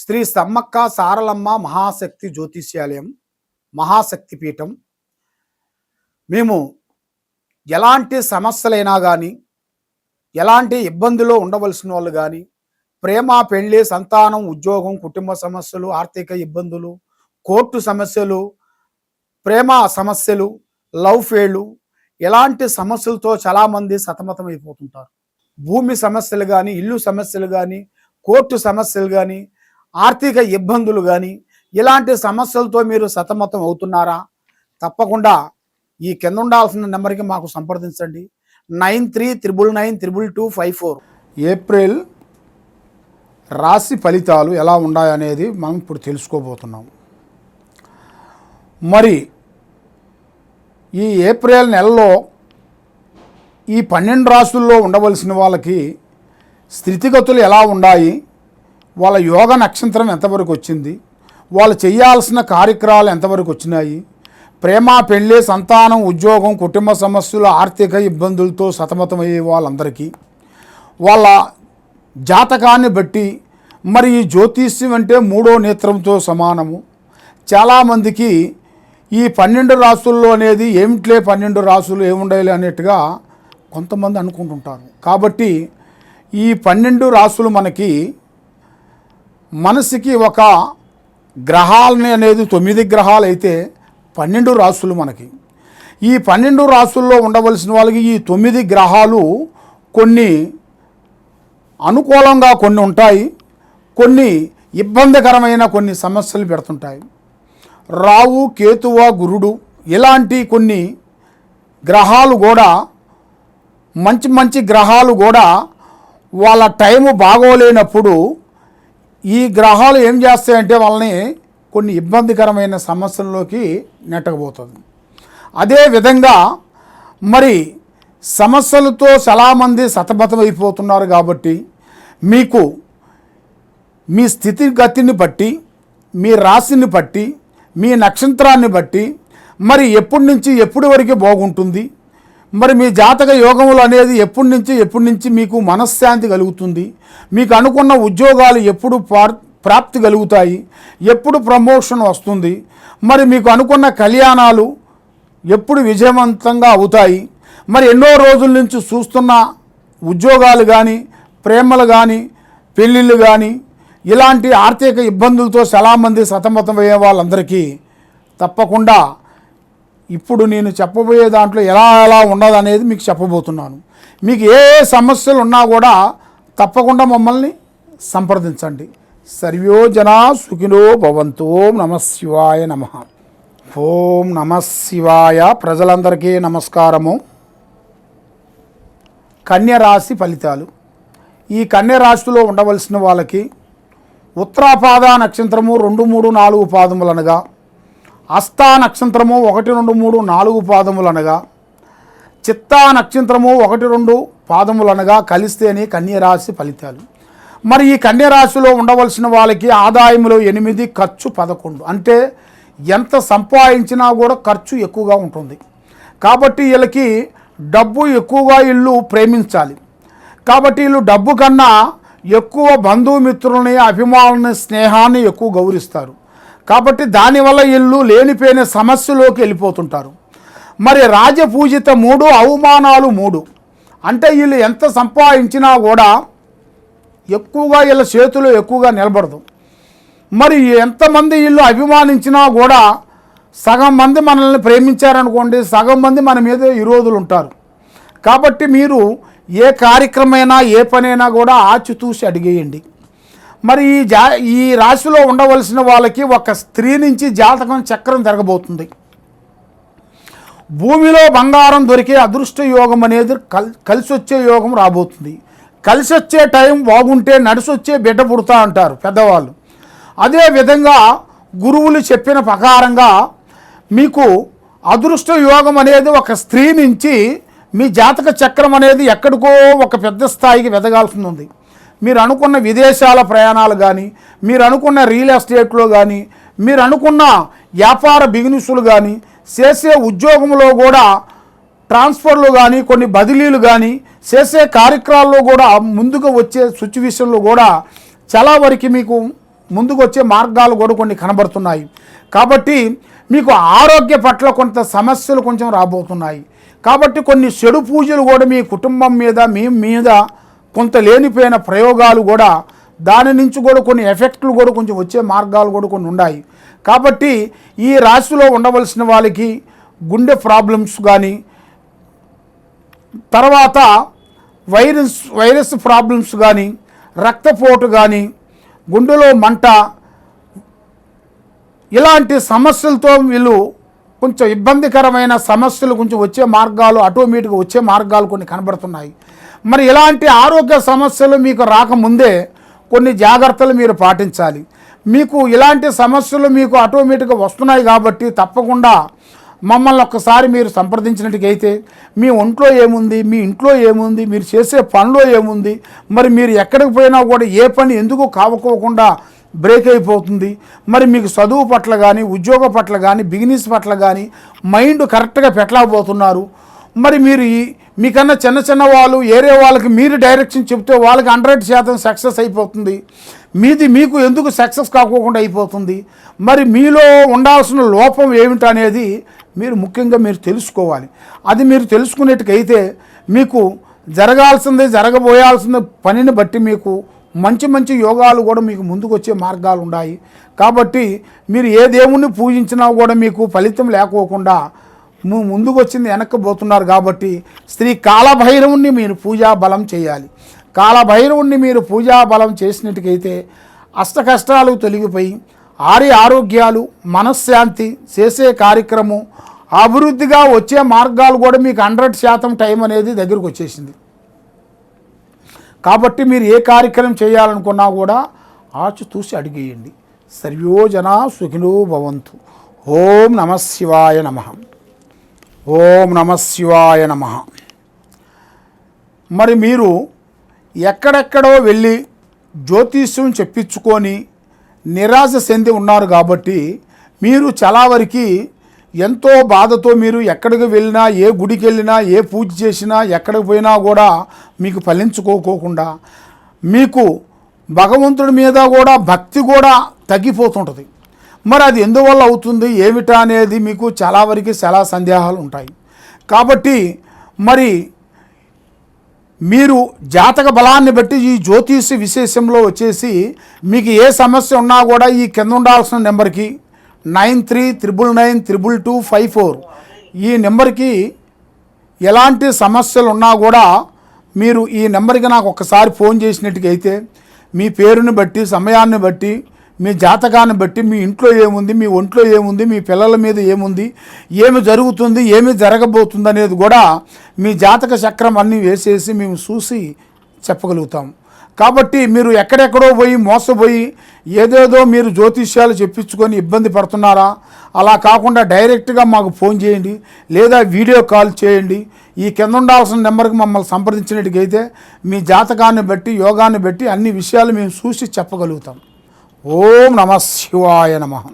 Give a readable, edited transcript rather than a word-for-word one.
శ్రీ సమ్మక్క సారలమ్మ మహాశక్తి జ్యోతిష్యాలయం మహాశక్తి పీఠం. మేము ఎలాంటి సమస్యలైనా కానీ, ఎలాంటి ఇబ్బందులో ఉండవలసిన వాళ్ళు కానీ, ప్రేమ, పెళ్లి, సంతానం, ఉద్యోగం, కుటుంబ సమస్యలు, ఆర్థిక ఇబ్బందులు, కోర్టు సమస్యలు, ప్రేమ సమస్యలు, లవ్ ఫెయిలు, ఎలాంటి సమస్యలతో చాలామంది సతమతం అయిపోతుంటారు. భూమి సమస్యలు కానీ, ఇల్లు సమస్యలు కానీ, కోర్టు సమస్యలు కానీ, ఆర్థిక ఇబ్బందులు కానీ, ఇలాంటి సమస్యలతో మీరు సతమతం అవుతున్నారా? తప్పకుండా ఈ కింద ఉండాల్సిన నెంబర్కి మాకు సంప్రదించండి. 9399922254. ఏప్రిల్ రాశి ఫలితాలు ఎలా ఉన్నాయనేది మనం ఇప్పుడు తెలుసుకోబోతున్నాం. మరి ఈ ఏప్రిల్ నెలలో ఈ 12 రాశుల్లో ఉండవలసిన వాళ్ళకి స్థితిగతులు ఎలా ఉన్నాయి, వాళ్ళ యోగ నక్షత్రం ఎంతవరకు వచ్చింది, వాళ్ళు చేయాల్సిన కార్యక్రమాలు ఎంతవరకు వచ్చినాయి, ప్రేమ, పెళ్ళి, సంతానం, ఉద్యోగం, కుటుంబ సమస్యలు, ఆర్థిక ఇబ్బందులతో సతమతమయ్యే వాళ్ళందరికీ వాళ్ళ జాతకాన్ని బట్టి, మరి ఈ జ్యోతిష్యం అంటే 3వ నేత్రంతో సమానము. చాలామందికి ఈ 12 రాసుల్లో అనేది ఏమిట్లే 12 రాసులు ఏముండాలి అనేట్టుగా కొంతమంది అనుకుంటుంటారు. కాబట్టి ఈ 12 రాసులు మనసుకి ఒక గ్రహాలని అనేది 9 గ్రహాలు అయితే 12 రాసులు మనకి. ఈ 12 రాసుల్లో ఉండవలసిన వాళ్ళకి ఈ 9 గ్రహాలు కొన్ని అనుకూలంగా కొన్ని ఉంటాయి, కొన్ని ఇబ్బందికరమైన కొన్ని సమస్యలు పెడుతుంటాయి. రావు, కేతువ, గురుడు ఇలాంటి కొన్ని గ్రహాలు కూడా మంచి మంచి గ్రహాలు కూడా వాళ్ళ టైము బాగోలేనప్పుడు ఈ గ్రహాలు ఏం చేస్తాయంటే వాళ్ళని కొన్ని ఇబ్బందికరమైన సమస్యల్లోకి నెట్టకపోతుంది. అదేవిధంగా మరి సమస్యలతో చాలామంది సతమతమైపోతున్నారు. కాబట్టి మీకు మీ స్థితిగతిని బట్టి, మీ రాశిని బట్టి, మీ నక్షత్రాన్ని బట్టి మరి ఎప్పటి నుంచి ఎప్పటి వరకు బాగుంటుంది, మరి మీ జాతక యోగములు అనేది ఎప్పటి నుంచి మీకు మనశ్శాంతి కలుగుతుంది, మీకు అనుకున్న ఉద్యోగాలు ఎప్పుడు ప్రాప్తి కలుగుతాయి, ఎప్పుడు ప్రమోషన్ వస్తుంది, మరి మీకు అనుకున్న కళ్యాణాలు ఎప్పుడు విజయవంతంగా అవుతాయి, మరి ఎన్నో రోజుల నుంచి చూస్తున్న ఉద్యోగాలు కానీ, ప్రేమలు కానీ, పెళ్ళిళ్ళు కానీ, ఇలాంటి ఆర్థిక ఇబ్బందులతో చాలామంది సతమతమయ్యే వాళ్ళందరికీ తప్పకుండా ఇప్పుడు నేను చెప్పబోయే దాంట్లో ఎలా ఉన్నదనేది మీకు చెప్పబోతున్నాను. మీకు ఏ సమస్యలు ఉన్నా కూడా తప్పకుండా మమ్మల్ని సంప్రదించండి. సర్వో జనా సుఖినో భవంతు. ఓం నమః శివాయ నమః. ఓం నమః శివాయ. ప్రజలందరికీ నమస్కారము. కన్య రాశి ఫలితాలు. ఈ కన్య రాశిలో ఉండవలసిన వాళ్ళకి ఉత్తరాపాద నక్షత్రము 2, 3, 4 పాదములనగా, హస్తా నక్షత్రము 1, 2, 3, 4 పాదములనగా, చిత్తా నక్షత్రము 1, 2 పాదములనగా కలిస్తేనే కన్యరాశి ఫలితాలు. మరి ఈ కన్యరాశిలో ఉండవలసిన వాళ్ళకి ఆదాయంలో 8, ఖర్చు 11. అంటే ఎంత సంపాదించినా కూడా ఖర్చు ఎక్కువగా ఉంటుంది. కాబట్టి వీళ్ళకి డబ్బు ఎక్కువగా వీళ్ళు ప్రేమించాలి. కాబట్టి వీళ్ళు డబ్బు కన్నా ఎక్కువ బంధుమిత్రులని, అభిమానులని, స్నేహాన్ని ఎక్కువ గౌరవిస్తారు. కాబట్టి దానివల్ల వీళ్ళు లేనిపోయిన సమస్యలోకి వెళ్ళిపోతుంటారు. మరి రాజపూజిత 3, అవమానాలు 3. అంటే వీళ్ళు ఎంత సంపాదించినా కూడా ఎక్కువగా వీళ్ళ చేతిలో ఎక్కువగా నిలబడదు. మరి ఎంతమంది వీళ్ళు అభిమానించినా కూడా సగం మంది మనల్ని ప్రేమించారనుకోండి, సగం మంది మన మీద విరోధులు ఉంటారు. కాబట్టి మీరు ఏ కార్యక్రమైనా ఏ పనైనా కూడా ఆచితూసి అడిగేయండి. మరి ఈ రాశిలో ఉండవలసిన వాళ్ళకి ఒక స్త్రీ నుంచి జాతకం చక్రం జరగబోతుంది. భూమిలో బంగారం దొరికే అదృష్ట యోగం అనేది కలిసి వచ్చే యోగం రాబోతుంది. కలిసి వచ్చే టైం బాగుంటే నడిసొచ్చే బిడ్డ పుడతా అంటారు పెద్దవాళ్ళు. అదేవిధంగా గురువులు చెప్పిన ప్రకారంగా మీకు అదృష్ట యోగం అనేది ఒక స్త్రీ నుంచి మీ జాతక చక్రం అనేది ఎక్కడికో ఒక పెద్ద స్థాయికి వెదగాల్సి ఉంది. మీరు అనుకున్న విదేశాల ప్రయాణాలు కానీ, మీరు అనుకున్న రియల్ ఎస్టేట్లో కానీ, మీరు అనుకున్న వ్యాపార బిజినెస్లు కానీ, చేసే ఉద్యోగంలో కూడా ట్రాన్స్ఫర్లు కానీ, కొన్ని బదిలీలు కానీ, చేసే కార్యక్రమాల్లో కూడా ముందుకు వచ్చే సిచ్యువేషన్లో కూడా చాలా వరకు మీకు ముందుకు వచ్చే మార్గాలు కూడా కొన్ని కనబడుతున్నాయి. కాబట్టి మీకు ఆరోగ్య పట్ల కొంత సమస్యలు కొంచెం రాబోతున్నాయి. కాబట్టి కొన్ని చెడు పూజలు కూడా మీ కుటుంబం మీద మీ మీద కొంత లేనిపోయిన ప్రయోగాలు కూడా దాని నుంచి కూడా కొన్ని ఎఫెక్ట్లు కూడా కొంచెం వచ్చే మార్గాలు కూడా కొన్ని ఉన్నాయి. కాబట్టి ఈ రాశిలో ఉండవలసిన వాళ్ళకి గుండె ప్రాబ్లమ్స్ కానీ, తర్వాత వైరస్ ప్రాబ్లమ్స్ కానీ, రక్తపోటు కానీ, గుండెలో మంట, ఇలాంటి సమస్యలతో వీళ్ళు కొంచెం ఇబ్బందికరమైన సమస్యలు కొంచెం వచ్చే మార్గాలు ఆటోమేటిక్గా వచ్చే మార్గాలు కొన్ని కనబడుతున్నాయి. మరి ఇలాంటి ఆరోగ్య సమస్యలు మీకు రాకముందే కొన్ని జాగ్రత్తలు మీరు పాటించాలి. మీకు ఇలాంటి సమస్యలు మీకు ఆటోమేటిక్గా వస్తున్నాయి కాబట్టి తప్పకుండా మమ్మల్ని ఒక్కసారి మీరు సంప్రదించినట్టుకైతే మీ ఒంట్లో ఏముంది, మీ ఇంట్లో ఏముంది, మీరు చేసే పనిలో ఏముంది, మరి మీరు ఎక్కడికి పోయినా కూడా ఏ పని ఎందుకు కావకోకుండా బ్రేక్ అయిపోతుంది, మరి మీకు చదువు పట్ల కానీ, ఉద్యోగ పట్ల కానీ, బిజినెస్ పట్ల కానీ మైండ్ కరెక్ట్గా పెట్టలేకపోతున్నారు. మరి మీరు మీకన్నా చిన్న వాళ్ళు ఏరే వాళ్ళకి మీరు డైరెక్షన్ చెప్తే వాళ్ళకి 100% సక్సెస్ అయిపోతుంది. మీకు ఎందుకు సక్సెస్ కాకోకుండా అయిపోతుంది. మరి మీలో ఉండాల్సిన లోపం ఏమిటనేది మీరు ముఖ్యంగా మీరు తెలుసుకోవాలి. అది మీరు తెలుసుకునేట్టుకైతే మీకు జరగబోయాల్సిన పనిని బట్టి మీకు మంచి యోగాలు కూడా మీకు ముందుకు వచ్చే మార్గాలు ఉన్నాయి. కాబట్టి మీరు ఏ దేవుణ్ణి పూజించినా కూడా మీకు ఫలితం లేకోకుండా ముందుకు వచ్చింది వెనక్కిపోతున్నారు. కాబట్టి శ్రీ కాలభైరవుణ్ణి మీరు పూజా బలం చేయాలి. కాలభైరవుణ్ణి మీరు పూజా బలం చేసినట్టుకైతే అష్ట కష్టాలు తొలగిపోయి ఆరోగ్యాలు, మనశ్శాంతి, చేసే కార్యక్రమం అభివృద్ధిగా వచ్చే మార్గాలు కూడా మీకు 100% టైం అనేది దగ్గరకు వచ్చేసింది. కాబట్టి మీరు ఏ కార్యక్రమం చేయాలనుకున్నా కూడా ఆచితూసి అడిగేయండి. సర్వోజనా సుఖినో భవంతు. ఓం నమః శివాయ నమః. ఓం నమః శివాయ నమః. మరి మీరు ఎక్కడెక్కడో వెళ్ళి జ్యోతిష్యం చెప్పించుకొని నిరాశ చెంది ఉన్నారు. కాబట్టి మీరు చాలా వరకు ఎంతో బాధతో మీరు ఎక్కడికి వెళ్ళినా, ఏ గుడికి వెళ్ళినా, ఏ పూజ చేసినా, ఎక్కడికి పోయినా కూడా మీకు ఫలించుకోకుండా మీకు భగవంతుడి మీద కూడా భక్తి కూడా తగ్గిపోతుంటుంది. మరి అది ఎందువల్ల అవుతుంది ఏమిటా అనేది మీకు చాలా వరకు చాలా సందేహాలు ఉంటాయి. కాబట్టి మరి మీరు జాతక బలాన్ని బట్టి ఈ జ్యోతిష విశేషంలో వచ్చేసి మీకు ఏ సమస్య ఉన్నా కూడా ఈ కింద ఉండాల్సిన నెంబర్కి 9399922254 ఈ నెంబర్కి ఎలాంటి సమస్యలు ఉన్నా కూడా మీరు ఈ నెంబర్కి నాకు ఒక్కసారి ఫోన్ చేసినట్టుకైతే మీ పేరుని బట్టి, సమయాన్ని బట్టి, మీ జాతకాన్ని బట్టి, మీ ఇంట్లో ఏముంది, మీ ఒంట్లో ఏముంది, మీ పిల్లల మీద ఏముంది, ఏమి జరుగుతుంది, ఏమి జరగబోతుంది అనేది కూడా మీ జాతక చక్రం అన్నీ వేసేసి మేము చూసి చెప్పగలుగుతాం. కాబట్టి మీరు ఎక్కడెక్కడో పోయి మోసపోయి ఏదేదో మీరు జ్యోతిష్యాలు చెప్పించుకొని ఇబ్బంది పడుతున్నారా? అలా కాకుండా డైరెక్ట్గా మాకు ఫోన్ చేయండి, లేదా వీడియో కాల్ చేయండి. ఈ కింద ఉండాల్సిన నెంబర్కి మమ్మల్ని సంప్రదించినట్టుకైతే మీ జాతకాన్ని బట్టి, యోగాన్ని బట్టి అన్ని విషయాలు మేము చూసి చెప్పగలుగుతాం. ఓం నమః శివాయ నమః.